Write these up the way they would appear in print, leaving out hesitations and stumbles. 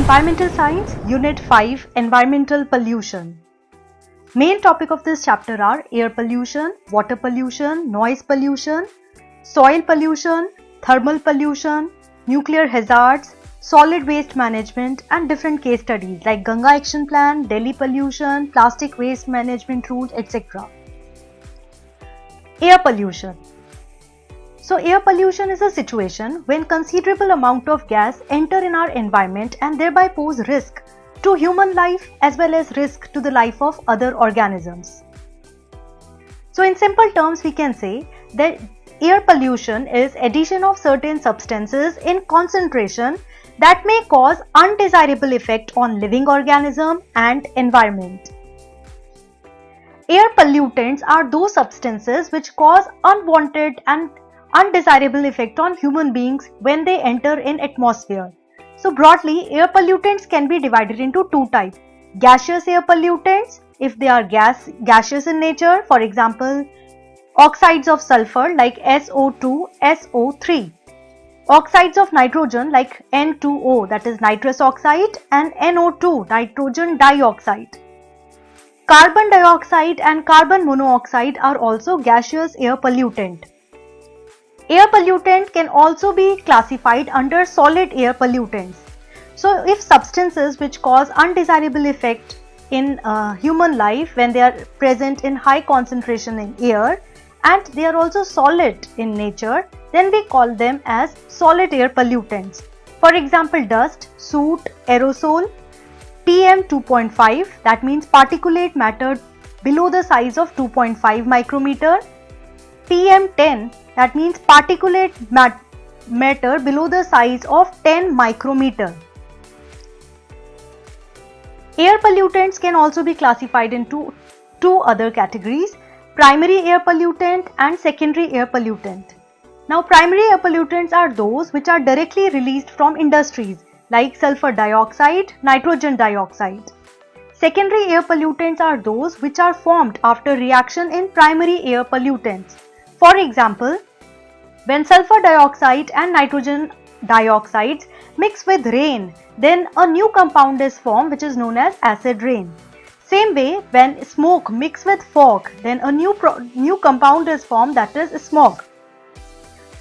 Environmental Science, Unit 5, Environmental Pollution. Main topic of this chapter are air pollution, water pollution, noise pollution, soil pollution, thermal pollution, nuclear hazards, solid waste management, and different case studies like Ganga Action Plan, Delhi pollution, plastic waste management rules, etc. Air pollution. So air pollution is a situation when considerable amount of gas enter in our environment and thereby pose risk to human life as well as risk to the life of other organisms. So in simple terms, we can say that air pollution is addition of certain substances in concentration that may cause undesirable effect on living organism and environment. Air pollutants are those substances which cause unwanted and undesirable effect on human beings when they enter in atmosphere. So broadly, air pollutants can be divided into two types. Gaseous air pollutants, if they are gaseous in nature, for example, oxides of sulfur like SO2, SO3. Oxides of nitrogen like N2O, that is nitrous oxide, and NO2, nitrogen dioxide. Carbon dioxide and carbon monoxide are also gaseous air pollutant. Air pollutant can also be classified under solid air pollutants. So if substances which cause undesirable effect in human life when they are present in high concentration in air and they are also solid in nature, then we call them as solid air pollutants. For example, dust, soot, aerosol, PM2.5, that means particulate matter below the size of 2.5 micrometer, PM10, that means particulate matter below the size of 10 micrometer. Air pollutants can also be classified into two other categories, primary air pollutant and secondary air pollutant. Now primary air pollutants are those which are directly released from industries like sulfur dioxide, nitrogen dioxide. Secondary air pollutants are those which are formed after reaction in primary air pollutants. For example, when sulfur dioxide and nitrogen dioxides mix with rain, then a new compound is formed which is known as acid rain. Same way, when smoke mixes with fog, then a new compound is formed, that is smog.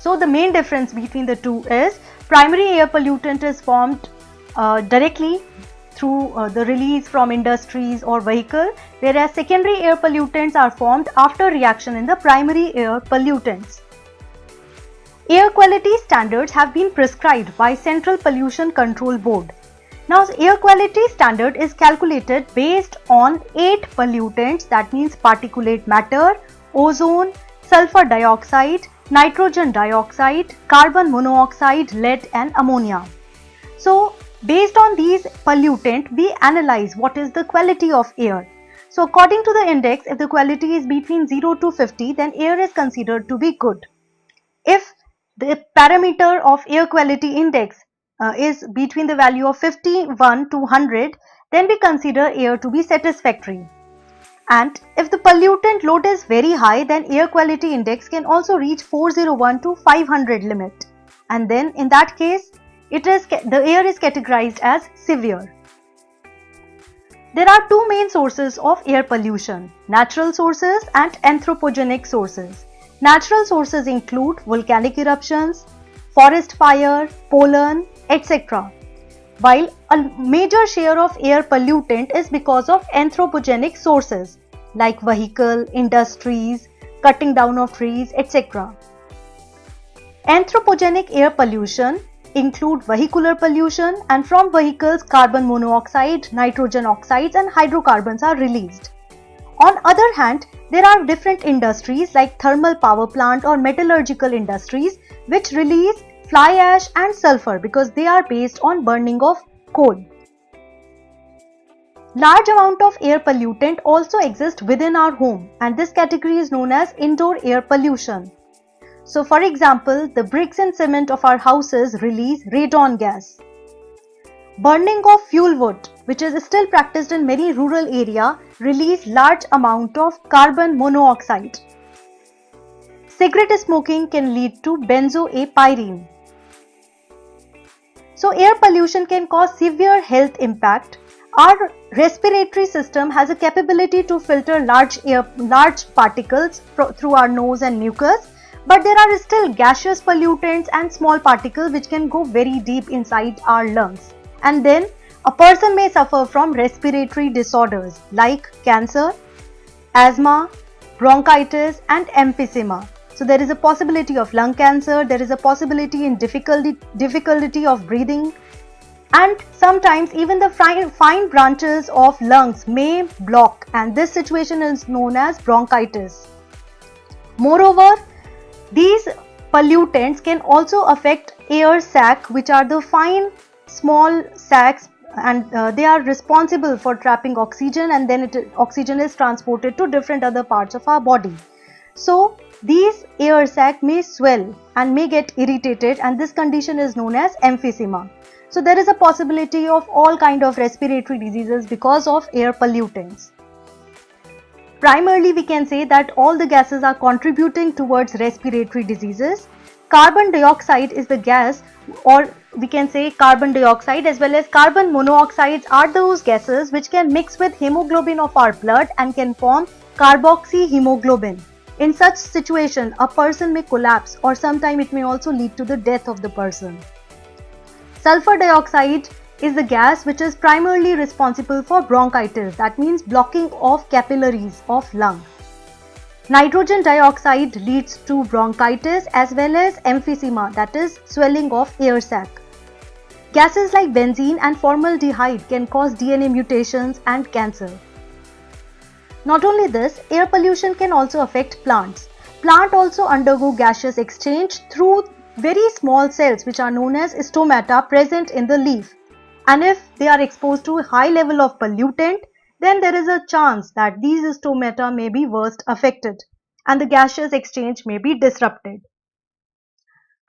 So the main difference between the two is primary air pollutant is formed directly through the release from industries or vehicle, whereas secondary air pollutants are formed after reaction in the primary air pollutants. Air quality standards have been prescribed by Central Pollution Control Board. Now, air quality standard is calculated based on 8 pollutants, that means particulate matter, ozone, sulfur dioxide, nitrogen dioxide, carbon monoxide, lead and ammonia. So, based on these pollutants, we analyze what is the quality of air. So, according to the index, if the quality is between 0 to 50, then air is considered to be good. If the parameter of air quality index is between the value of 51 to 100, then we consider air to be satisfactory. And if the pollutant load is very high, then air quality index can also reach 401 to 500 limit. And then in that case, the air is categorized as severe. There are two main sources of air pollution, natural sources and anthropogenic sources. Natural sources include volcanic eruptions, forest fire, pollen, etc. While a major share of air pollutant is because of anthropogenic sources like vehicle, industries, cutting down of trees, etc. Anthropogenic air pollution include vehicular pollution, and from vehicles carbon monoxide, nitrogen oxides and hydrocarbons are released. On other hand, there are different industries like thermal power plant or metallurgical industries which release fly ash and sulfur because they are based on burning of coal. Large amount of air pollutant also exists within our home, and this category is known as indoor air pollution. So for example, the bricks and cement of our houses release radon gas. Burning of fuel wood, which is still practiced in many rural areas, release large amount of carbon monoxide. Cigarette smoking can lead to benzoapyrene. So air pollution can cause severe health impact. Our respiratory system has a capability to filter large particles through our nose and mucus, but there are still gaseous pollutants and small particles which can go very deep inside our lungs. And then a person may suffer from respiratory disorders like cancer, asthma, bronchitis and emphysema. So there is a possibility of lung cancer, there is a possibility in difficulty of breathing, and sometimes even the fine branches of lungs may block, and this situation is known as bronchitis. Moreover, these pollutants can also affect air sac, which are the fine small sacs, and they are responsible for trapping oxygen, and then oxygen is transported to different other parts of our body. So these air sac may swell and may get irritated, and this condition is known as emphysema. So there is a possibility of all kind of respiratory diseases because of air pollutants. Primarily, we can say that all the gases are contributing towards respiratory diseases. Carbon dioxide is the gas, or we can say carbon dioxide as well as carbon monoxides are those gases which can mix with hemoglobin of our blood and can form carboxyhemoglobin. In such situation, a person may collapse, or sometimes it may also lead to the death of the person. Sulfur dioxide is the gas which is primarily responsible for bronchitis, that means blocking of capillaries of lung. Nitrogen dioxide leads to bronchitis as well as emphysema, that is swelling of air sac. Gases like benzene and formaldehyde can cause DNA mutations and cancer. Not only this, air pollution can also affect plants. Plants also undergo gaseous exchange through very small cells which are known as stomata present in the leaf. And if they are exposed to a high level of pollutant, then there is a chance that these stomata may be worst affected and the gaseous exchange may be disrupted.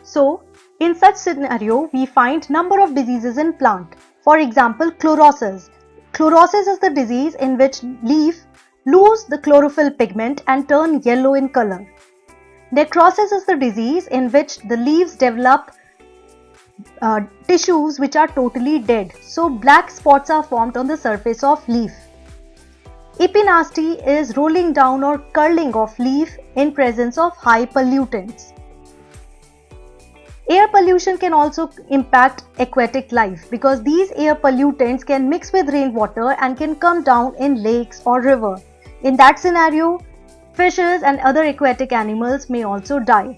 So, in such scenario, we find number of diseases in plant. For example, chlorosis. Chlorosis is the disease in which leaf lose the chlorophyll pigment and turn yellow in color. Necrosis is the disease in which the leaves develop tissues which are totally dead. So black spots are formed on the surface of leaf. Epinasty is rolling down or curling of leaf in presence of high pollutants. Air pollution can also impact aquatic life because these air pollutants can mix with rainwater and can come down in lakes or river. In that scenario, fishes and other aquatic animals may also die.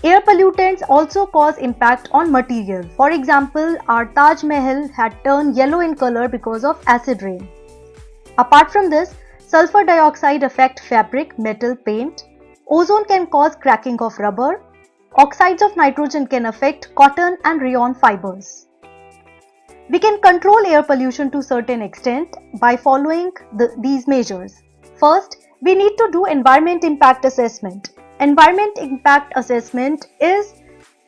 Air pollutants also cause impact on material. For example, our Taj Mahal had turned yellow in color because of acid rain. Apart from this, sulfur dioxide affects fabric, metal, paint. Ozone can cause cracking of rubber. Oxides of nitrogen can affect cotton and rayon fibers. We can control air pollution to a certain extent by following these measures. First, we need to do environment impact assessment. Environment impact assessment is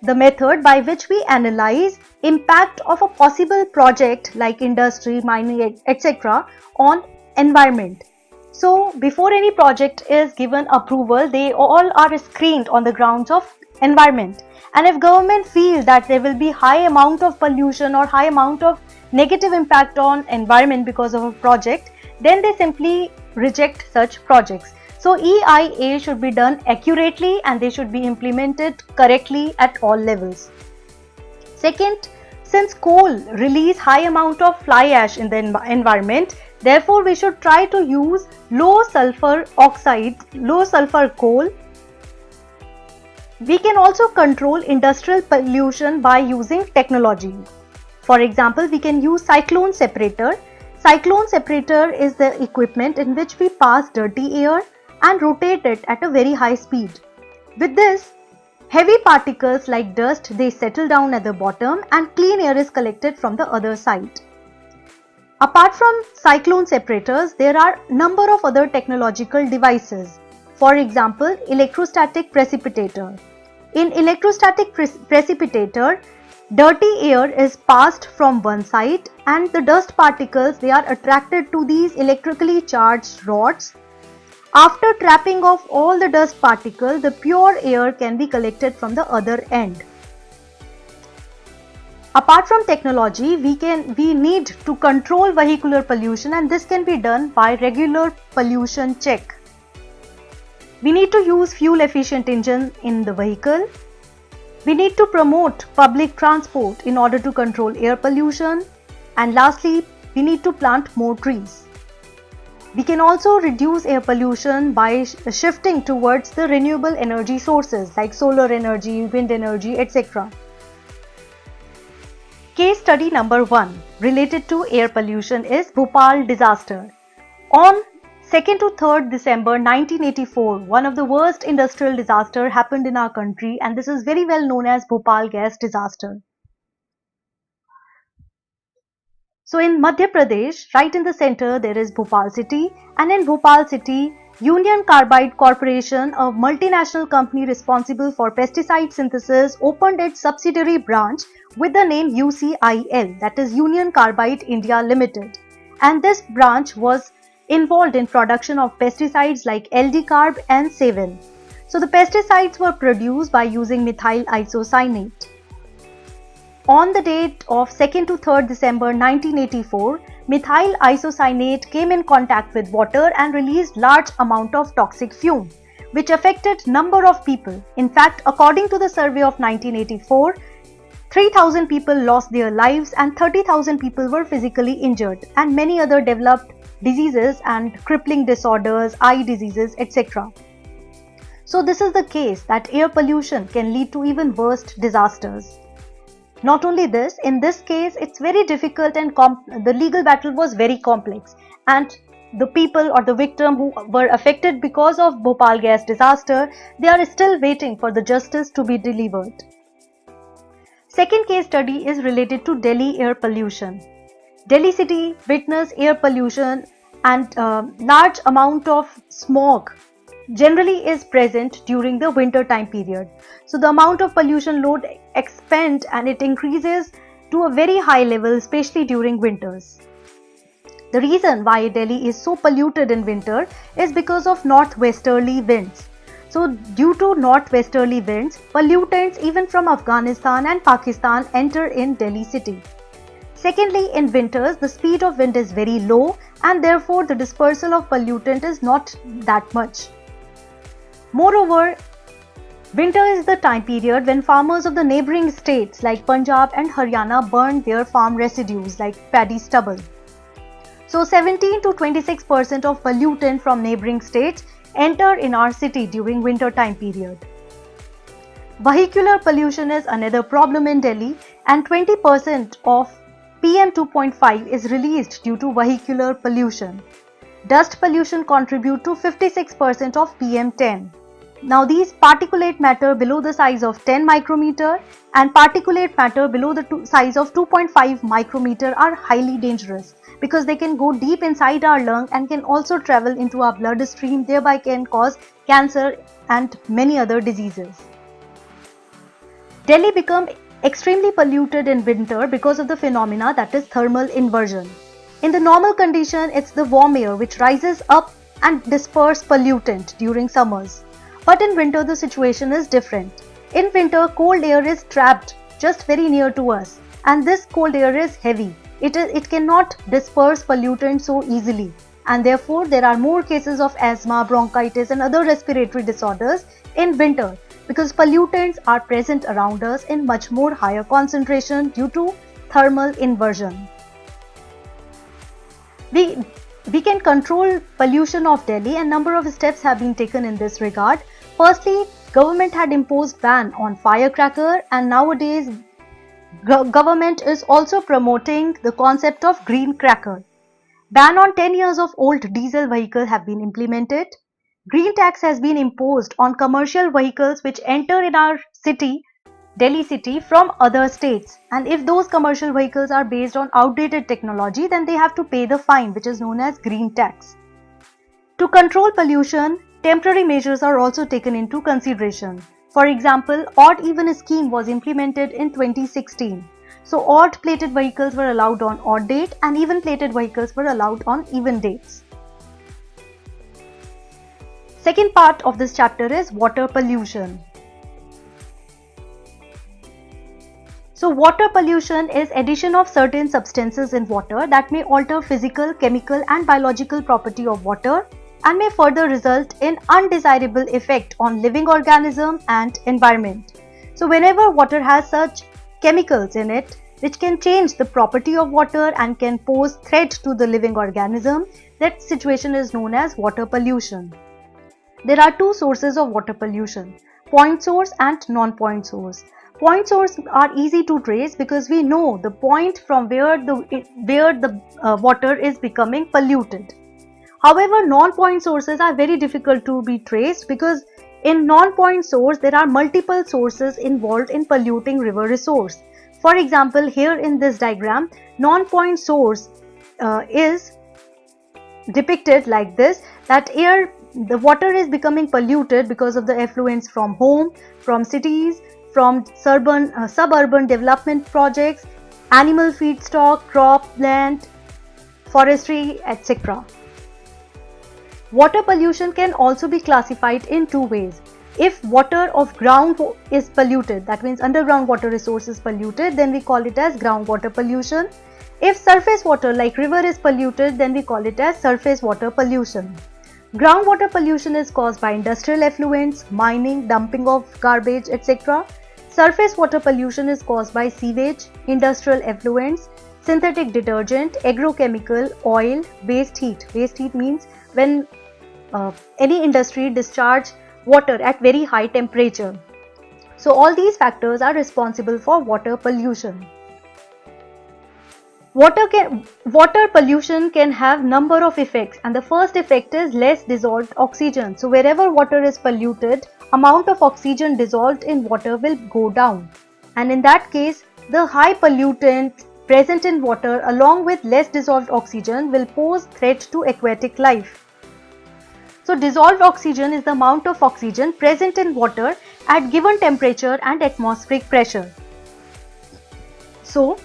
the method by which we analyze impact of a possible project like industry, mining, etc. on environment. So before any project is given approval, they all are screened on the grounds of environment. And if government feels that there will be high amount of pollution or high amount of negative impact on environment because of a project, then they simply reject such projects. So EIA should be done accurately and they should be implemented correctly at all levels. Second, since coal release high amount of fly ash in the environment, therefore we should try to use low sulfur coal. We can also control industrial pollution by using technology. For example, we can use cyclone separator. Cyclone separator is the equipment in which we pass dirty air and rotate it at a very high speed. With this, heavy particles like dust, they settle down at the bottom and clean air is collected from the other side. Apart from cyclone separators, there are number of other technological devices. For example, electrostatic precipitator. In electrostatic precipitator, dirty air is passed from one side and the dust particles, they are attracted to these electrically charged rods. After trapping of all the dust particles, the pure air can be collected from the other end. Apart from technology, we need to control vehicular pollution, and this can be done by regular pollution check. We need to use fuel efficient engine in the vehicle. We need to promote public transport in order to control air pollution. And lastly, we need to plant more trees. We can also reduce air pollution by shifting towards the renewable energy sources like solar energy, wind energy, etc. Case study number 1 related to air pollution is Bhopal disaster. On 2nd to 3rd December 1984, one of the worst industrial disaster happened in our country, and this is very well known as Bhopal gas disaster. So in Madhya Pradesh, right in the center, there is Bhopal city, and in Bhopal city, Union Carbide Corporation, a multinational company responsible for pesticide synthesis, opened its subsidiary branch with the name UCIL, that is Union Carbide India Limited. And this branch was involved in production of pesticides like LD-Carb and Sevin. So the pesticides were produced by using methyl isocyanate. On the date of 2nd to 3rd December 1984, methyl isocyanate came in contact with water and released large amount of toxic fume, which affected number of people. In fact, according to the survey of 1984, 3,000 people lost their lives and 30,000 people were physically injured, and many other developed diseases and crippling disorders, eye diseases, etc. So this is the case that air pollution can lead to even worse disasters. Not only this, in this case, it's very difficult and the legal battle was very complex, and the people or the victim who were affected because of Bhopal gas disaster, they are still waiting for the justice to be delivered. Second case study is related to Delhi air pollution. Delhi city witnessed air pollution, and large amount of smog generally is present during the winter time period. So the amount of pollution load expands and it increases to a very high level, especially during winters. The reason why Delhi is so polluted in winter is because of northwesterly winds. So due to northwesterly winds, pollutants even from Afghanistan and Pakistan enter in Delhi city. Secondly, in winters, the speed of wind is very low, and therefore the dispersal of pollutant is not that much. Moreover, winter is the time period when farmers of the neighboring states like Punjab and Haryana burn their farm residues like paddy stubble. So 17 to 26% of pollutant from neighboring states enter in our city during winter time period. Vehicular pollution is another problem in Delhi, and 20% of PM 2.5 is released due to vehicular pollution. Dust pollution contribute to 56% of PM 10. Now these particulate matter below the size of 10 micrometer and particulate matter below the size of 2.5 micrometer are highly dangerous because they can go deep inside our lung and can also travel into our bloodstream, thereby can cause cancer and many other diseases. Delhi become extremely polluted in winter because of the phenomena that is thermal inversion. In the normal condition, it's the warm air which rises up and disperses pollutant during summers. But in winter, the situation is different. In winter, cold air is trapped just very near to us, and this cold air is heavy. It cannot disperse pollutant so easily, and therefore there are more cases of asthma, bronchitis and other respiratory disorders in winter because pollutants are present around us in much more higher concentration due to thermal inversion. We can control pollution of Delhi, and number of steps have been taken in this regard. Firstly, government had imposed ban on firecracker, and nowadays government is also promoting the concept of green cracker. Ban on 10 years of old diesel vehicle have been implemented. Green tax has been imposed on commercial vehicles which enter in our city, Delhi city, from other states, and if those commercial vehicles are based on outdated technology, then they have to pay the fine, which is known as green tax. To control pollution, temporary measures are also taken into consideration. For example, odd even scheme was implemented in 2016. So odd plated vehicles were allowed on odd date and even plated vehicles were allowed on even dates. Second part of this chapter is water pollution. So water pollution is addition of certain substances in water that may alter physical, chemical and biological property of water and may further result in undesirable effect on living organism and environment. So whenever water has such chemicals in it which can change the property of water and can pose threat to the living organism, that situation is known as water pollution. There are two sources of water pollution: point source and non-point source. Point source are easy to trace because we know the point from where the water is becoming polluted. However, non-point sources are very difficult to be traced because in non-point source there are multiple sources involved in polluting river resource. For example, here in this diagram, non-point source is depicted like this, that the water is becoming polluted because of the effluents from home, from cities, from suburban development projects, animal feedstock, cropland, forestry, etc. Water pollution can also be classified in two ways. If water of ground is polluted, that means underground water resource is polluted, then we call it as groundwater pollution. If surface water like river is polluted, then we call it as surface water pollution. Groundwater pollution is caused by industrial effluents, mining, dumping of garbage, etc. Surface water pollution is caused by sewage, industrial effluents, synthetic detergent, agrochemical, oil, waste heat. Waste heat means when any industry discharge water at very high temperature. So all these factors are responsible for water pollution. Water pollution can have number of effects, and the first effect is less dissolved oxygen. So wherever water is polluted, amount of oxygen dissolved in water will go down, and in that case the high pollutant present in water along with less dissolved oxygen will pose threat to aquatic life. So dissolved oxygen is the amount of oxygen present in water at given temperature and atmospheric pressure. So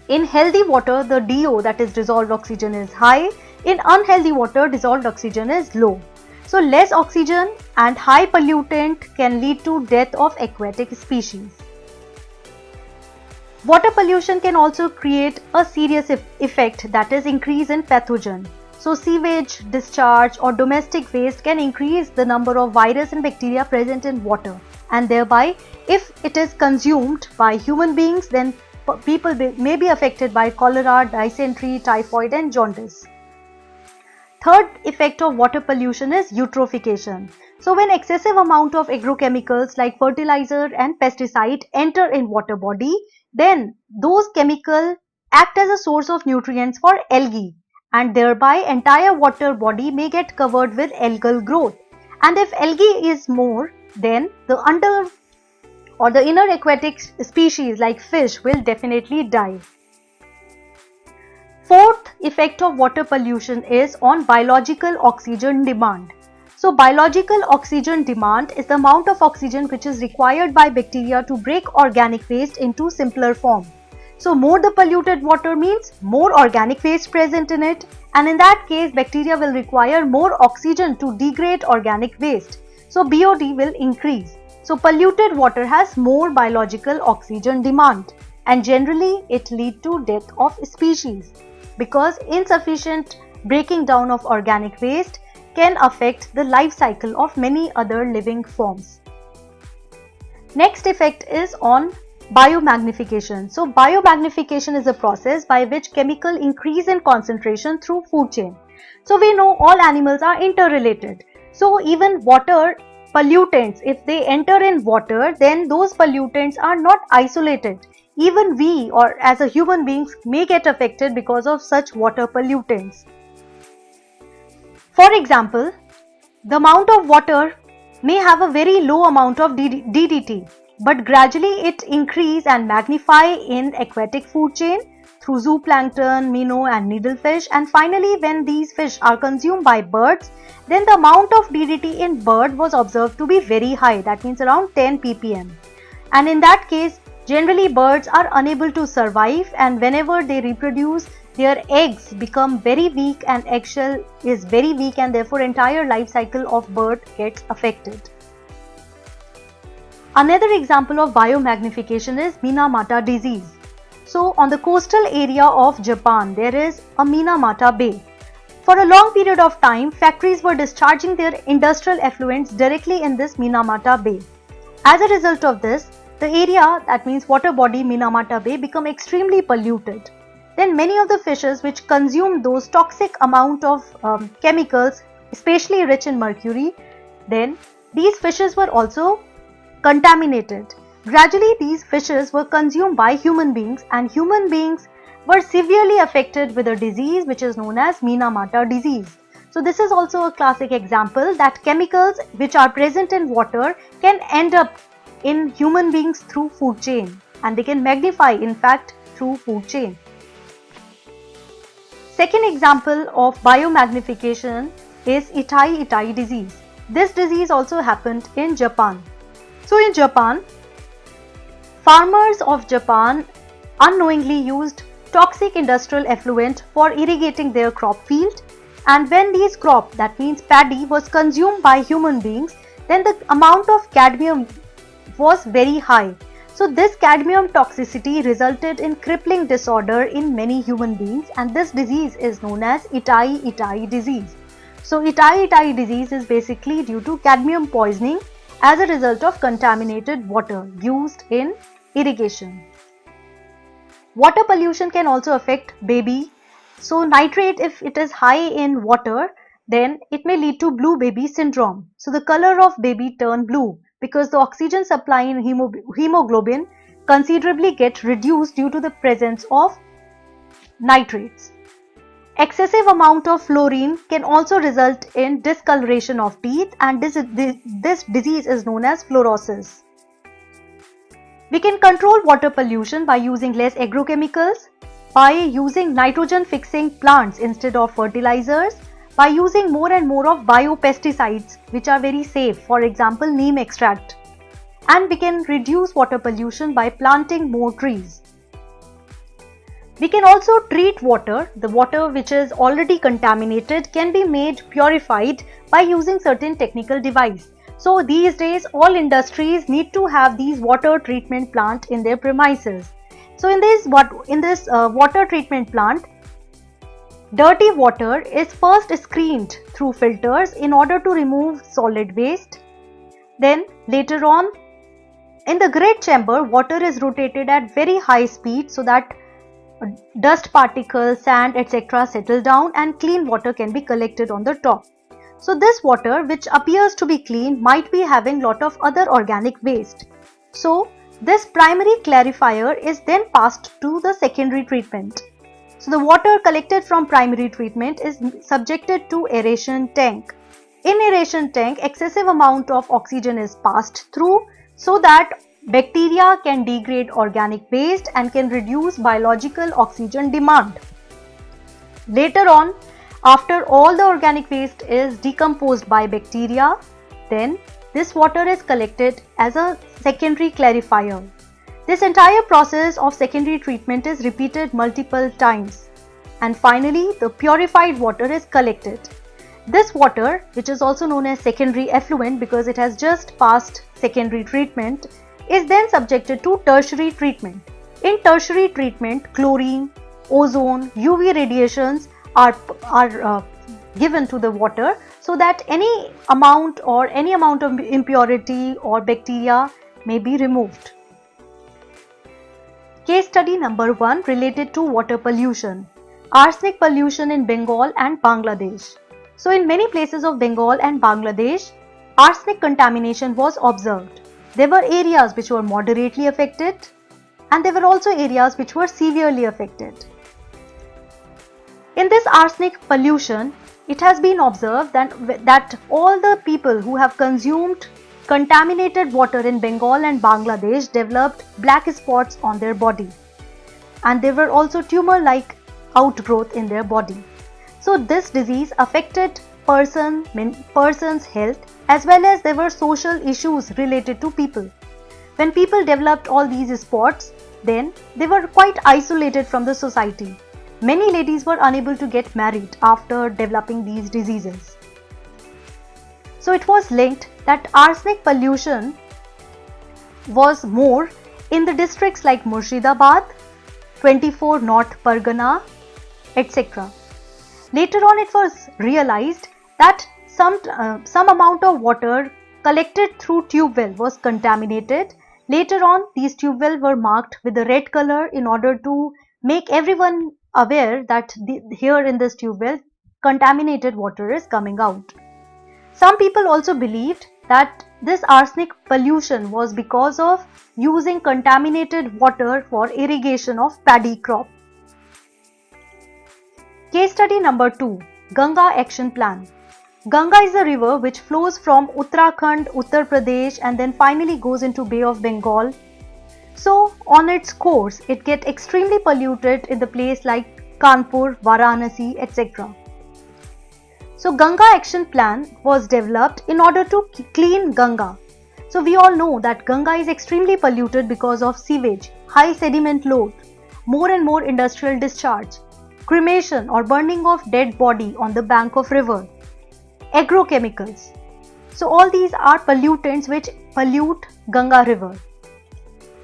in healthy water, the DO, that is dissolved oxygen, is high. In unhealthy water, dissolved oxygen is low. So less oxygen and high pollutant can lead to death of aquatic species. Water pollution can also create a serious effect, that is increase in pathogen. So sewage, discharge or domestic waste can increase the number of virus and bacteria present in water, and thereby if it is consumed by human beings, then people may be affected by cholera, dysentery, typhoid and jaundice. Third effect of water pollution is eutrophication. So when excessive amount of agrochemicals like fertilizer and pesticide enter in water body, then those chemicals act as a source of nutrients for algae, and thereby entire water body may get covered with algal growth. And if algae is more, then the inner aquatic species like fish will definitely die. Fourth effect of water pollution is on biological oxygen demand. So biological oxygen demand is the amount of oxygen which is required by bacteria to break organic waste into simpler form. So more the polluted water means more organic waste present in it, and in that case bacteria will require more oxygen to degrade organic waste. So BOD will increase. So polluted water has more biological oxygen demand, and generally it leads to death of species because insufficient breaking down of organic waste can affect the life cycle of many other living forms. Next effect is on biomagnification. So biomagnification is a process by which chemical increase in concentration through food chain. So we know all animals are interrelated. So even water pollutants, if they enter in water, then those pollutants are not isolated. Even we or as a human beings may get affected because of such water pollutants. For example, the amount of water may have a very low amount of DDT, but gradually it increase and magnify in aquatic food chain through zooplankton, minnow and needlefish, and finally when these fish are consumed by birds, then the amount of DDT in bird was observed to be very high, that means around 10 ppm. And in that case, generally birds are unable to survive, and whenever they reproduce, their eggs become very weak and eggshell is very weak, and therefore entire life cycle of bird gets affected. Another example of biomagnification is Minamata disease. So on the coastal area of Japan, there is a Minamata Bay. For a long period of time, factories were discharging their industrial effluents directly in this Minamata Bay. As a result of this, the area, that means water body Minamata Bay, become extremely polluted. Then many of the fishes which consume those toxic amount of chemicals, especially rich in mercury, then these fishes were also contaminated. Gradually, these fishes were consumed by human beings, and human beings were severely affected with a disease which is known as Minamata disease. So this is also a classic example that chemicals which are present in water can end up in human beings through food chain, and they can magnify in fact through food chain. Second example of biomagnification is Itai disease. This disease also happened in Japan. So in Japan, farmers of Japan unknowingly used toxic industrial effluent for irrigating their crop field, and when these crop, that means paddy, was consumed by human beings, then the amount of cadmium was very high. So this cadmium toxicity resulted in crippling disorder in many human beings, and this disease is known as Itai disease. So Itai disease is basically due to cadmium poisoning as a result of contaminated water used in irrigation. Water pollution can also affect baby. So nitrate, if it is high in water, then it may lead to blue baby syndrome. So the color of baby turn blue because the oxygen supply in hemoglobin considerably gets reduced due to the presence of nitrates. Excessive amount of fluorine can also result in discoloration of teeth, and this disease is known as fluorosis. We can control water pollution by using less agrochemicals, by using nitrogen fixing plants instead of fertilizers, by using more and more of biopesticides which are very safe, for example neem extract. And we can reduce water pollution by planting more trees. We can also treat water. The water which is already contaminated can be made purified by using certain technical device. So these days all industries need to have these water treatment plant in their premises. So in this water treatment plant, dirty water is first screened through filters in order to remove solid waste. Then later on, in the great chamber, water is rotated at very high speed so that dust particles, sand, etc. settle down and clean water can be collected on the top. So this water, which appears to be clean, might be having lot of other organic waste. So this primary clarifier is then passed to the secondary treatment. So the water collected from primary treatment is subjected to aeration tank. In aeration tank, excessive amount of oxygen is passed through so that bacteria can degrade organic waste and can reduce biological oxygen demand. Later on, after all the organic waste is decomposed by bacteria, then this water is collected as a secondary clarifier. This entire process of secondary treatment is repeated multiple times, and finally the purified water is collected. This water, which is also known as secondary effluent because it has just passed secondary treatment, is then subjected to tertiary treatment. In tertiary treatment, chlorine, ozone, UV radiations are given to the water so that any amount of impurity or bacteria may be removed. Case study number 1 related to water pollution. Arsenic pollution in Bengal and Bangladesh. So in many places of Bengal and Bangladesh, arsenic contamination was observed. There were areas which were moderately affected and there were also areas which were severely affected. In this arsenic pollution, it has been observed that all the people who have consumed contaminated water in Bengal and Bangladesh developed black spots on their body, and there were also tumor-like outgrowth in their body. So this disease affected person's health, as well as there were social issues related to people. When people developed all these spots, then they were quite isolated from the society. Many ladies were unable to get married after developing these diseases. So it was linked that arsenic pollution was more in the districts like Murshidabad, 24 North Pargana, etc. Later on, it was realized that some amount of water collected through tube well was contaminated. Later on, these tube wells were marked with a red color in order to make everyone aware that here in this tube well, contaminated water is coming out. Some people also believed that this arsenic pollution was because of using contaminated water for irrigation of paddy crop. Case study number 2. Ganga Action Plan. Ganga is a river which flows from Uttarakhand, Uttar Pradesh and then finally goes into Bay of Bengal. So on its course, it gets extremely polluted in the place like Kanpur, Varanasi, etc. So Ganga Action Plan was developed in order to clean Ganga. So we all know that Ganga is extremely polluted because of sewage, high sediment load, more and more industrial discharge, cremation or burning of dead body on the bank of river, agrochemicals. So all these are pollutants which pollute Ganga river.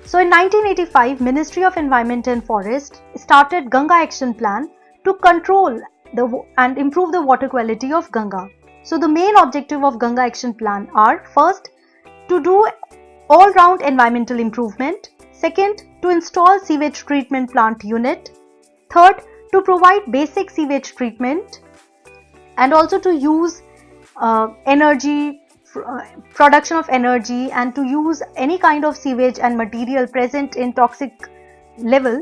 So in 1985, Ministry of Environment and Forest started Ganga Action Plan to control and improve the water quality of Ganga. So the main objective of Ganga Action Plan are: first, to do all-round environmental improvement; second, to install sewage treatment plant unit; third, to provide basic sewage treatment, and also to use production of energy, and to use any kind of sewage and material present in toxic level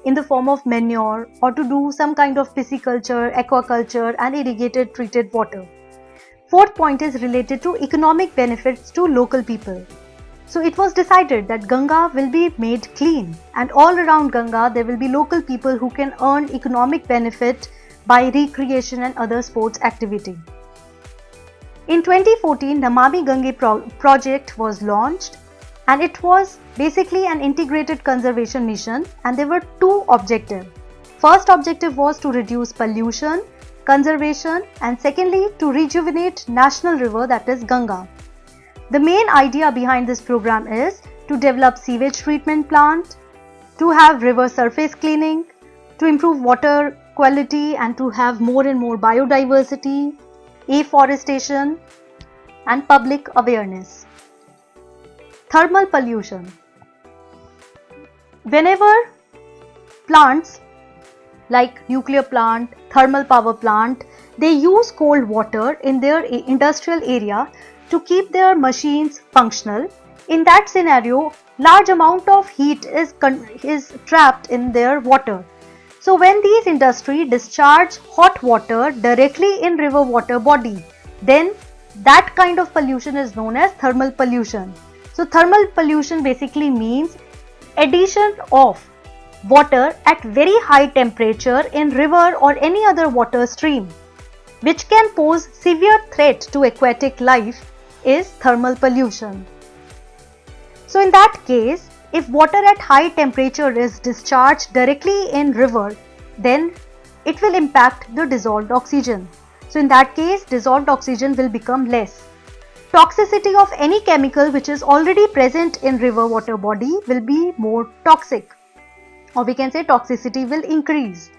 in the form of manure, or to do some kind of pisciculture, aquaculture and irrigated treated water. Fourth point is related to economic benefits to local people. So it was decided that Ganga will be made clean, and all around Ganga there will be local people who can earn economic benefit by recreation and other sports activity. In 2014, Namami Gange project was launched, and it was basically an integrated conservation mission, and there were two objectives. First objective was to reduce pollution, conservation, and secondly to rejuvenate national river, that is Ganga. The main idea behind this program is to develop sewage treatment plant, to have river surface cleaning, to improve water quality and to have more and more biodiversity, afforestation and public awareness. Thermal pollution. Whenever plants like nuclear plant, thermal power plant, they use cold water in their industrial area to keep their machines functional. In that scenario, large amount of heat is trapped in their water. So when these industries discharge hot water directly in river water body, then that kind of pollution is known as thermal pollution. So thermal pollution basically means addition of water at very high temperature in river or any other water stream, which can pose severe threat to aquatic life, is thermal pollution. So in that case, if water at high temperature is discharged directly in river, then it will impact the dissolved oxygen. So in that case, dissolved oxygen will become less. Toxicity of any chemical which is already present in river water body will be more toxic, or we can say toxicity will increase.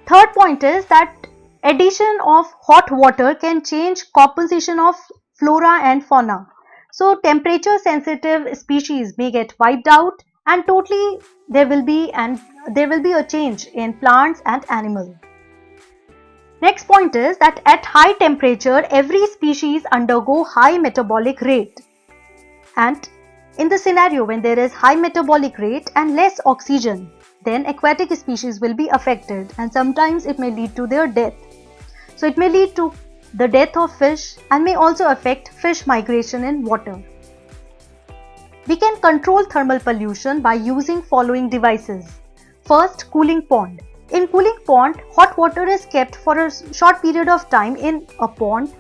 Third point is that addition of hot water can change composition of flora and fauna. So temperature sensitive species may get wiped out, and totally there will be a change in plants and animals. Next point is that at high temperature, every species undergo high metabolic rate, and in the scenario when there is high metabolic rate and less oxygen, then aquatic species will be affected, and sometimes it may lead to their death. So it may lead to the death of fish and may also affect fish migration in water. We can control thermal pollution by using following devices. First, cooling pond. In cooling pond, hot water is kept for a short period of time in a pond,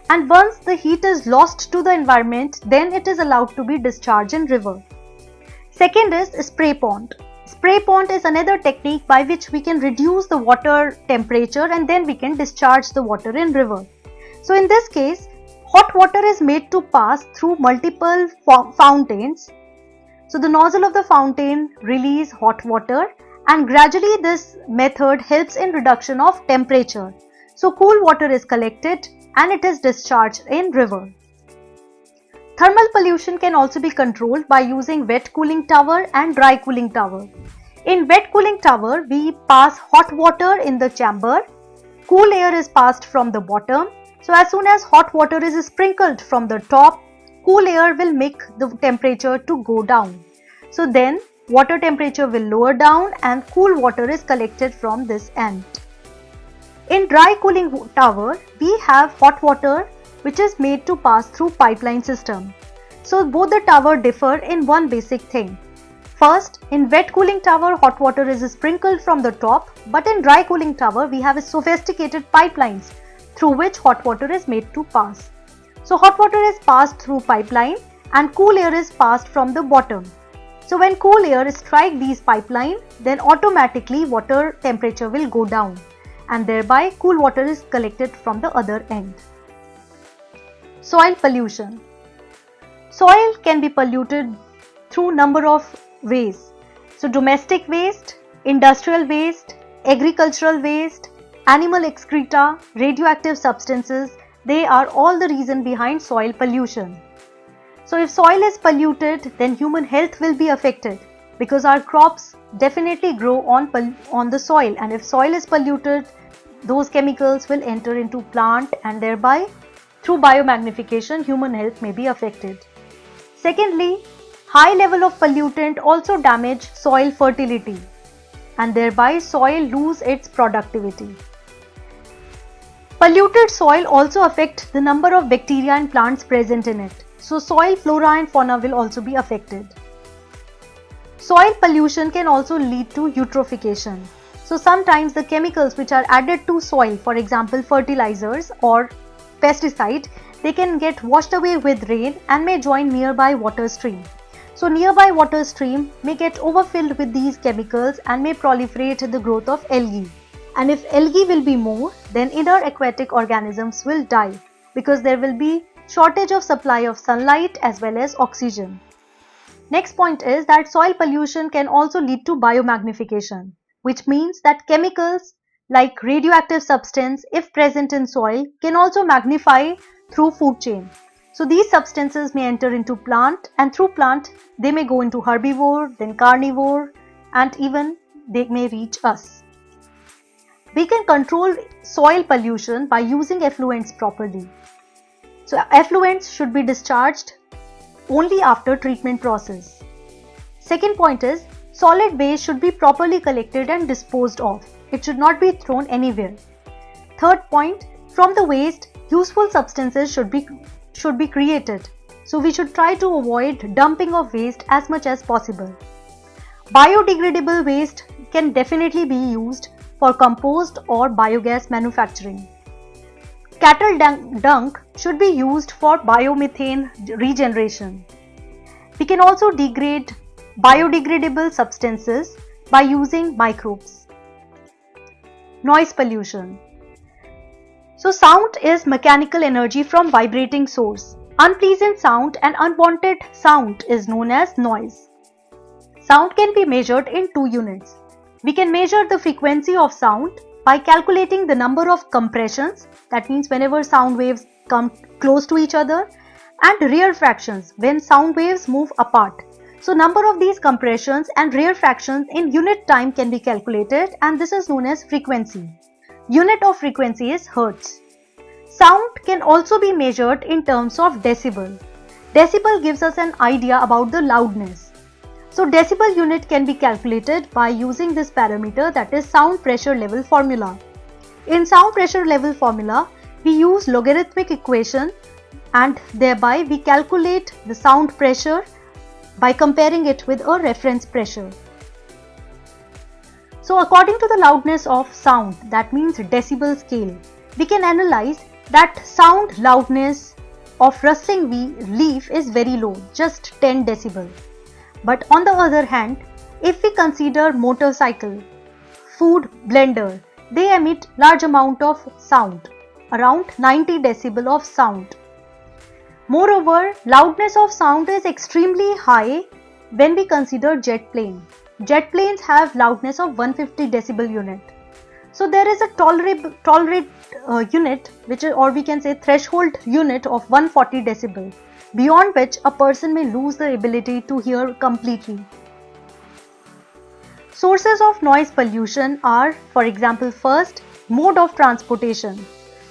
and once the heat is lost to the environment, then it is allowed to be discharged in river. Second is spray pond. Spray pond is another technique by which we can reduce the water temperature and then we can discharge the water in river. So in this case, Hot water is made to pass through multiple fountains. So the nozzle of the fountain release hot water, and gradually this method helps in reduction of temperature. So cool water is collected and it is discharged in river. Thermal pollution can also be controlled by using wet cooling tower and dry cooling tower. In wet cooling tower, we pass hot water in the chamber. Cool air is passed from the bottom. So as soon as hot water is sprinkled from the top, cool air will make the temperature to go down. So then water temperature will lower down and cool water is collected from this end. In dry cooling tower, we have hot water which is made to pass through pipeline system. So both the tower differ in one basic thing. First, in wet cooling tower, hot water is sprinkled from the top, but in dry cooling tower, we have sophisticated pipelines through which hot water is made to pass. So hot water is passed through pipeline and cool air is passed from the bottom. So when cool air strikes these pipelines, then automatically water temperature will go down and thereby cool water is collected from the other end. Soil pollution. Soil can be polluted through number of ways. So domestic waste, industrial waste, agricultural waste, animal excreta, radioactive substances, they are all the reason behind soil pollution. So if soil is polluted, then human health will be affected because our crops definitely grow on the soil, and if soil is polluted, those chemicals will enter into plant and thereby through biomagnification human health may be affected. Secondly, high level of pollutant also damage soil fertility and thereby soil lose its productivity. Polluted soil also affect the number of bacteria and plants present in it. So soil flora and fauna will also be affected. Soil pollution can also lead to eutrophication. So sometimes the chemicals which are added to soil, for example fertilizers or pesticide, they can get washed away with rain and may join nearby water stream. So nearby water stream may get overfilled with these chemicals and may proliferate the growth of algae. And if algae will be more, then inner aquatic organisms will die because there will be shortage of supply of sunlight as well as oxygen. Next point is that soil pollution can also lead to biomagnification, which means that chemicals like radioactive substance, if present in soil, can also magnify through food chain. So these substances may enter into plant, and through plant they may go into herbivore, then carnivore, and even they may reach us. We can control soil pollution by using effluents properly. So effluents should be discharged only after treatment process. Second point is solid waste should be properly collected and disposed of. It should not be thrown anywhere. Third point, from the waste, useful substances should be created. So we should try to avoid dumping of waste as much as possible. Biodegradable waste can definitely be used for compost or biogas manufacturing. Cattle dung should be used for biomethane regeneration. We can also degrade biodegradable substances by using microbes. Noise pollution. So sound is mechanical energy from vibrating source. Unpleasant sound and unwanted sound is known as noise. Sound can be measured in two units. We can measure the frequency of sound by calculating the number of compressions, that means whenever sound waves come close to each other, and rarefactions, when sound waves move apart. So number of these compressions and rarefactions in unit time can be calculated, and this is known as frequency. Unit of frequency is hertz. Sound can also be measured in terms of decibel. Decibel gives us an idea about the loudness. So decibel unit can be calculated by using this parameter, that is sound pressure level formula. In sound pressure level formula, we use logarithmic equation and thereby we calculate the sound pressure by comparing it with a reference pressure. So according to the loudness of sound, that means decibel scale, we can analyze that sound loudness of rustling leaf is very low, just 10 decibel. But on the other hand, if we consider motorcycle, food blender, they emit large amount of sound, around 90 decibel of sound. Moreover, loudness of sound is extremely high when we consider jet plane. Jet planes have loudness of 150 decibel unit. So there is a tolerate unit, which is, or we can say threshold unit of 140 decibel, beyond which a person may lose the ability to hear completely. Sources of noise pollution are, for example, first, mode of transportation.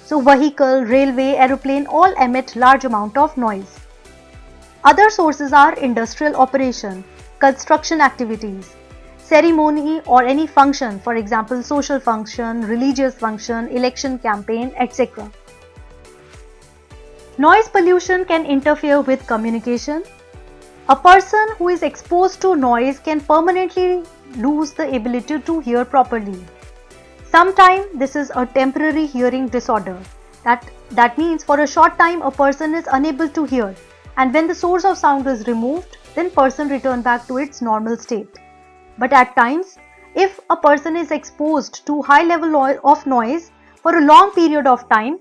So vehicle, railway, aeroplane all emit large amount of noise. Other sources are industrial operation, construction activities, ceremony or any function, for example, social function, religious function, election campaign, etc. Noise pollution can interfere with communication. A person who is exposed to noise can permanently lose the ability to hear properly. Sometimes this is a temporary hearing disorder. That means for a short time a person is unable to hear, and when the source of sound is removed, then person return back to its normal state. But at times, if a person is exposed to high level of noise for a long period of time,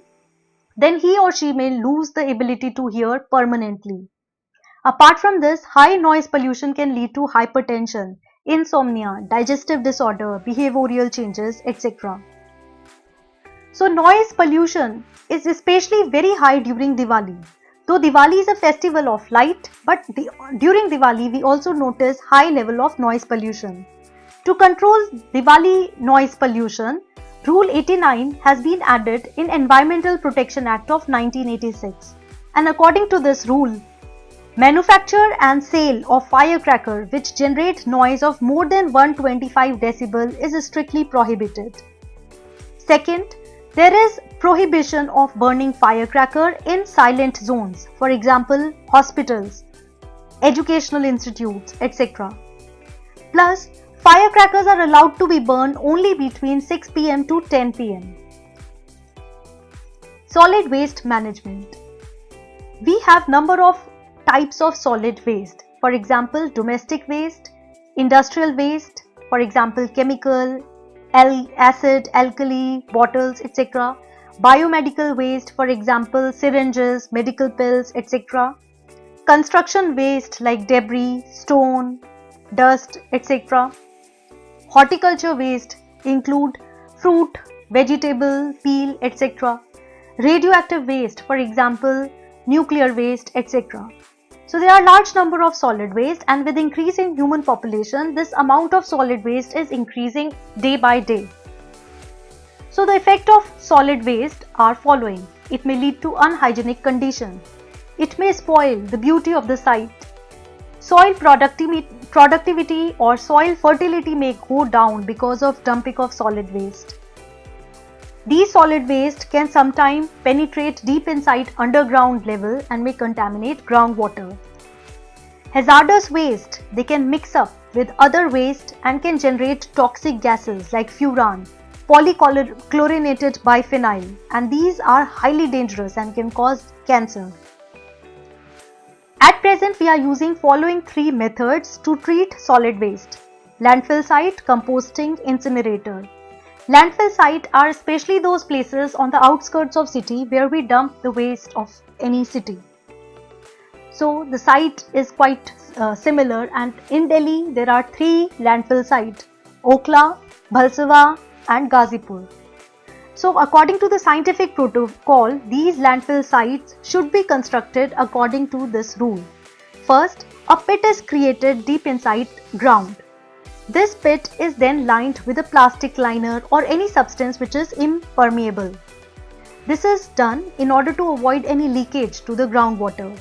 then he or she may lose the ability to hear permanently. Apart from this, high noise pollution can lead to hypertension, insomnia, digestive disorder, behavioral changes, etc. So noise pollution is especially very high during Diwali. Though Diwali is a festival of light, but during Diwali we also notice high level of noise pollution. To control Diwali noise pollution, Rule 89 has been added in Environmental Protection Act of 1986. And according to this rule, manufacture and sale of firecracker which generate noise of more than 125 decibel is strictly prohibited. Second, there is prohibition of burning firecracker in silent zones, for example, hospitals, educational institutes, etc. Plus, firecrackers are allowed to be burned only between 6 pm to 10 pm. Solid waste management. We have number of types of solid waste. For example, domestic waste, industrial waste, for example, chemical, acid, alkali, bottles, etc. Biomedical waste, for example, syringes, medical pills, etc. Construction waste like debris, stone, dust, etc. Horticulture waste include fruit, vegetable, peel, etc. Radioactive waste, for example, nuclear waste, etc. So there are large number of solid waste, and with increasing human population, this amount of solid waste is increasing day by day. So the effect of solid waste are following. It may lead to unhygienic conditions. It may spoil the beauty of the site. Soil productivity or soil fertility may go down because of dumping of solid waste. These solid waste can sometimes penetrate deep inside underground level and may contaminate groundwater. Hazardous waste, they can mix up with other waste and can generate toxic gases like furan, polychlorinated biphenyl, and these are highly dangerous and can cause cancer. At present, we are using following three methods to treat solid waste: landfill site, composting, incinerator. Landfill sites are especially those places on the outskirts of city where we dump the waste of any city. So the site is quite similar, and in Delhi there are three landfill sites: Okhla, Bhalsawa and Ghazipur. So according to the scientific protocol, these landfill sites should be constructed according to this rule. First, a pit is created deep inside ground. This pit is then lined with a plastic liner or any substance which is impermeable. This is done in order to avoid any leakage to the groundwater.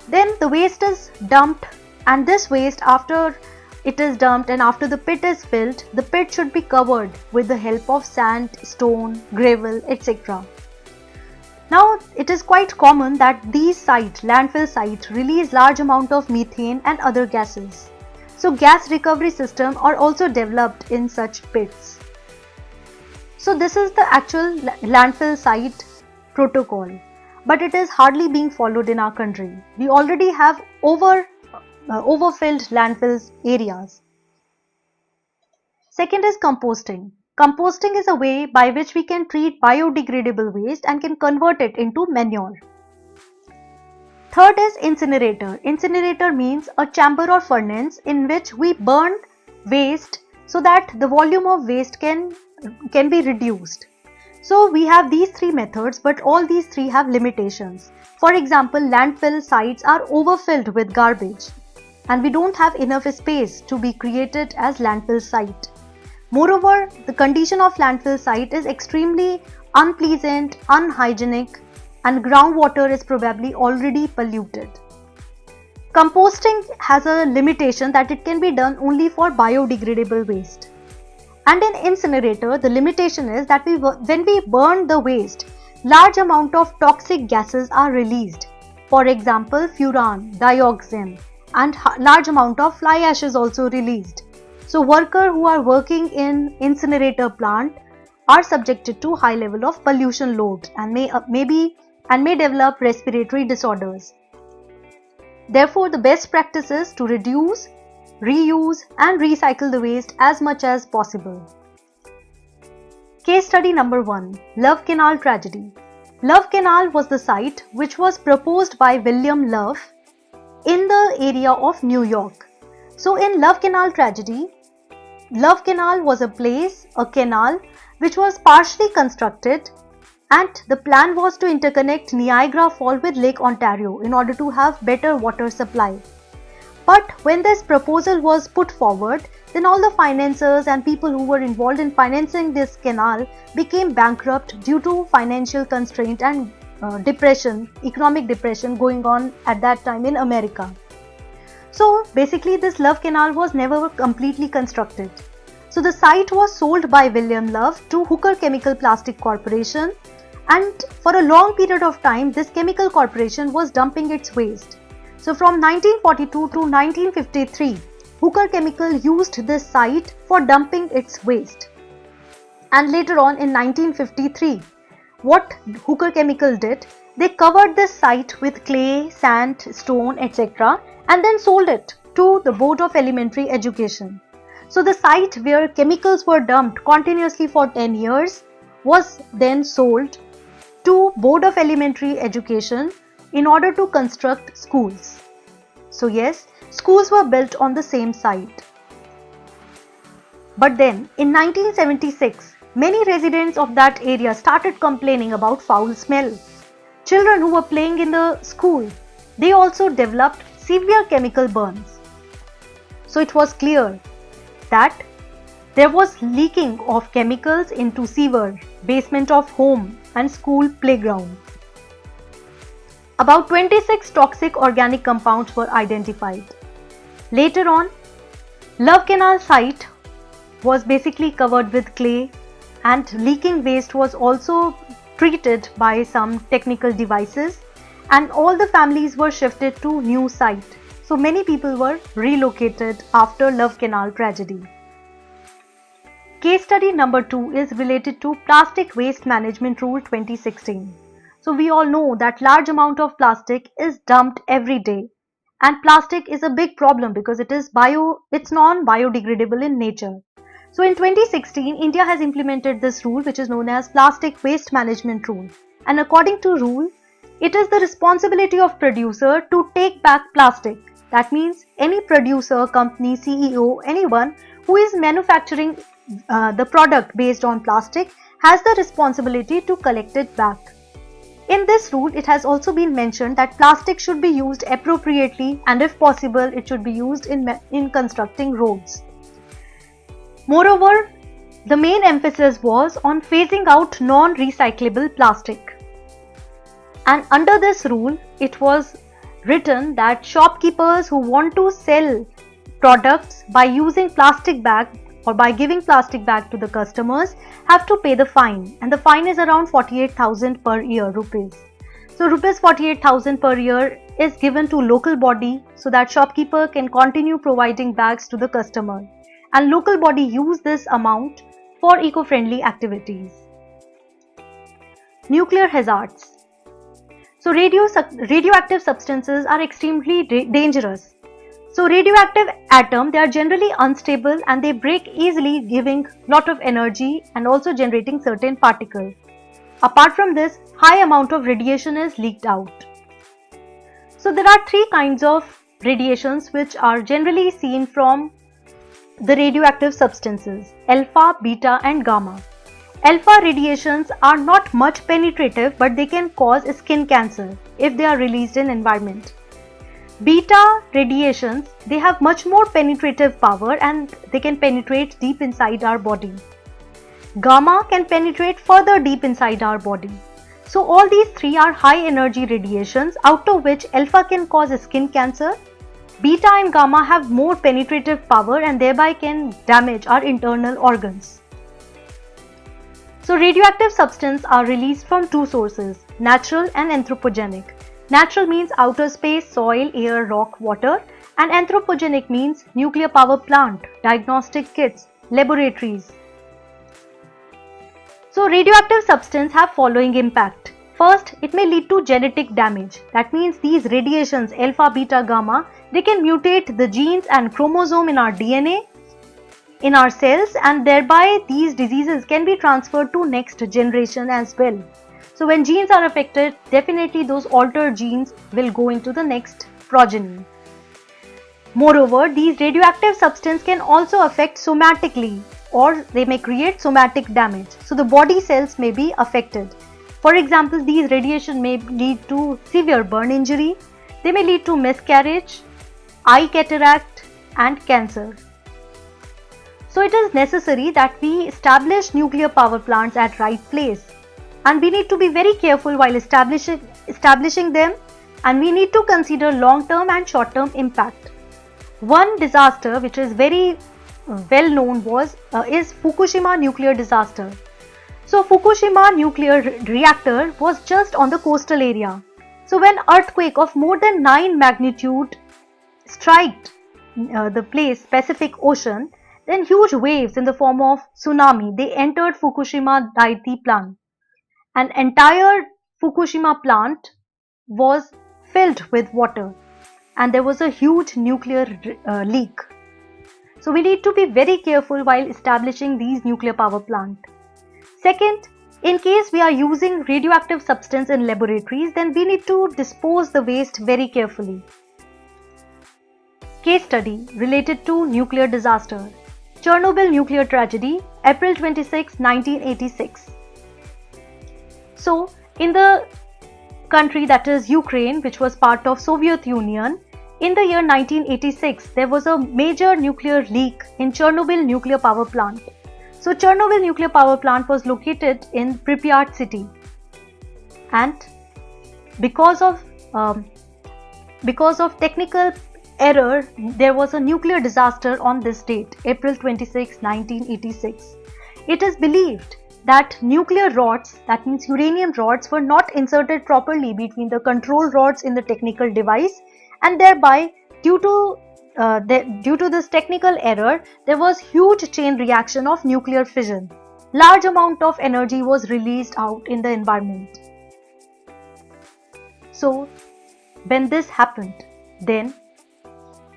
Then the waste is dumped, and this waste, after it is dumped and after the pit is filled, the pit should be covered with the help of sand, stone, gravel, etc. Now it is quite common that these landfill sites release large amount of methane and other gases. So gas recovery systems are also developed in such pits. So this is the actual landfill site protocol, but it is hardly being followed in our country. We already have overfilled landfills areas. Second is composting. Composting is a way by which we can treat biodegradable waste and can convert it into manure. Third is incinerator. Incinerator means a chamber or furnace in which we burn waste so that the volume of waste can be reduced. So we have these three methods, but all these three have limitations. For example, landfill sites are overfilled with garbage and we don't have enough space to be created as landfill site. Moreover, the condition of landfill site is extremely unpleasant, unhygienic, and groundwater is probably already polluted. Composting has a limitation that it can be done only for biodegradable waste. And in incinerator, the limitation is that when we burn the waste, large amount of toxic gases are released. For example, furan, dioxin, and large amount of fly ash is also released. So workers who are working in incinerator plant are subjected to high level of pollution load and may develop respiratory disorders. Therefore, the best practice is to reduce, reuse and recycle the waste as much as possible. Case study number 1. Love Canal tragedy. Love Canal was the site which was proposed by William Love in the area of New York. So in Love Canal tragedy, Love Canal was a canal which was partially constructed, and the plan was to interconnect Niagara Falls with Lake Ontario in order to have better water supply. But when this proposal was put forward, then all the financiers and people who were involved in financing this canal became bankrupt due to financial constraint and economic depression going on at that time in America. So basically this Love Canal was never completely constructed. So the site was sold by William Love to Hooker Chemical Plastic Corporation, and for a long period of time this chemical corporation was dumping its waste. So from 1942 to 1953, Hooker Chemical used this site for dumping its waste. And later on in 1953, what Hooker Chemical did, they covered this site with clay, sand, stone, etc. and then sold it to the Board of Elementary Education. So the site where chemicals were dumped continuously for 10 years was then sold to Board of Elementary Education in order to construct schools. So yes, schools were built on the same site. But then in 1976, many residents of that area started complaining about foul smell. Children who were playing in the school, they also developed severe chemical burns. So it was clear that there was leaking of chemicals into sewer, basement of home and school playground. About 26 toxic organic compounds were identified. Later on, Love Canal site was basically covered with clay and leaking waste was also treated by some technical devices, and all the families were shifted to new site. So many people were relocated after Love Canal tragedy. Case study number 2 is related to Plastic Waste Management Rule 2016. So we all know that large amount of plastic is dumped every day, and plastic is a big problem because it's non-biodegradable in nature. So in 2016, India has implemented this rule which is known as Plastic Waste Management Rule, and according to rule, it is the responsibility of producer to take back plastic. That means any producer, company, CEO, anyone who is manufacturing the product based on plastic has the responsibility to collect it back. In this rule, it has also been mentioned that plastic should be used appropriately, and if possible, it should be used in constructing roads. Moreover, the main emphasis was on phasing out non-recyclable plastic. And under this rule, it was written that shopkeepers who want to sell products by using plastic bag or by giving plastic bag to the customers have to pay the fine, and the fine is around 48,000 per year rupees. So rupees 48,000 per year is given to local body so that shopkeeper can continue providing bags to the customer, and local body use this amount for eco-friendly activities. Nuclear hazards. So radioactive substances are extremely dangerous. So radioactive atoms, they are generally unstable and they break easily, giving lot of energy and also generating certain particles. Apart from this, high amount of radiation is leaked out. So there are three kinds of radiations which are generally seen from the radioactive substances: alpha, beta and gamma. Alpha radiations are not much penetrative, but they can cause skin cancer if they are released in environment. Beta radiations, they have much more penetrative power and they can penetrate deep inside our body. Gamma can penetrate further deep inside our body. So all these three are high energy radiations, out of which alpha can cause skin cancer. Beta and gamma have more penetrative power and thereby can damage our internal organs. So radioactive substances are released from two sources: natural and anthropogenic. Natural means outer space, soil, air, rock, water, and anthropogenic means nuclear power plant, diagnostic kits, laboratories. So radioactive substances have following impact. First, it may lead to genetic damage. That means these radiations, alpha, beta, gamma, they can mutate the genes and chromosome in our DNA, in our cells, and thereby these diseases can be transferred to next generation as well. So when genes are affected, definitely those altered genes will go into the next progeny. Moreover, these radioactive substances can also affect somatically, or they may create somatic damage. So the body cells may be affected. For example, these radiation may lead to severe burn injury, they may lead to miscarriage, eye cataract and cancer. So it is necessary that we establish nuclear power plants at right place, and we need to be very careful while establishing them, and we need to consider long-term and short-term impact. One disaster which is very well known is Fukushima nuclear disaster. So Fukushima nuclear reactor was just on the coastal area. So when earthquake of more than 9 magnitude struck the place, Pacific Ocean, then huge waves in the form of tsunami, they entered Fukushima Daiichi plant. An entire Fukushima plant was filled with water and there was a huge nuclear leak. So we need to be very careful while establishing these nuclear power plants. Second, in case we are using radioactive substance in laboratories, then we need to dispose the waste very carefully. Case study related to nuclear disaster. Chernobyl nuclear tragedy, April 26, 1986. So, in the country that is Ukraine, which was part of Soviet Union, in the year 1986, there was a major nuclear leak in Chernobyl nuclear power plant. So, Chernobyl nuclear power plant was located in Pripyat city, and because of technical error, there was a nuclear disaster on this date, April 26, 1986. It is believed that nuclear rods, that means uranium rods, were not inserted properly between the control rods in the technical device, and thereby due to this technical error, there was huge chain reaction of nuclear fission. Large amount of energy was released out in the environment. So when this happened, then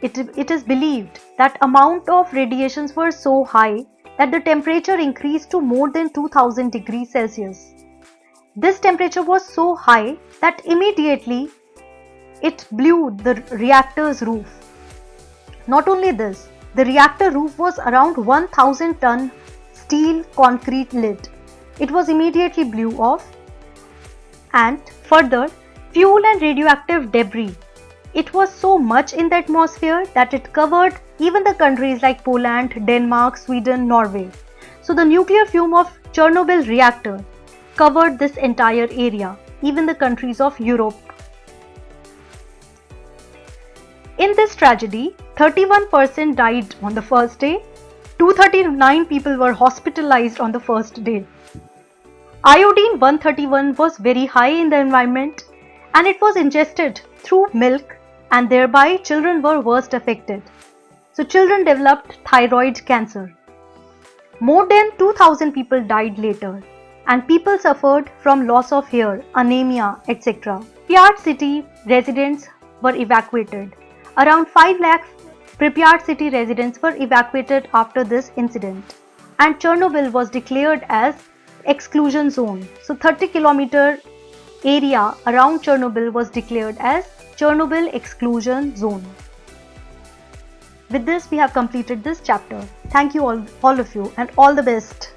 it is believed that amount of radiations were so high that the temperature increased to more than 2000 degrees Celsius. This temperature was so high that immediately it blew the reactor's roof. Not only this, the reactor roof was around 1000 ton steel concrete lid. It was immediately blew off, and further, fuel and radioactive debris. It was so much in the atmosphere that it covered even the countries like Poland, Denmark, Sweden, Norway. So the nuclear fume of Chernobyl reactor covered this entire area, even the countries of Europe. In this tragedy, 31% died on the first day, 239 people were hospitalized on the first day. Iodine 131 was very high in the environment and it was ingested through milk, and thereby children were worst affected. So children developed thyroid cancer. More than 2000 people died later, and people suffered from loss of hair, anemia, etc. Pripyat city residents were evacuated. Around 5 lakh Pripyat city residents were evacuated after this incident, and Chernobyl was declared as exclusion zone. So 30 kilometer area around Chernobyl was declared as Chernobyl exclusion zone. With this, we have completed this chapter. Thank you all of you, and all the best.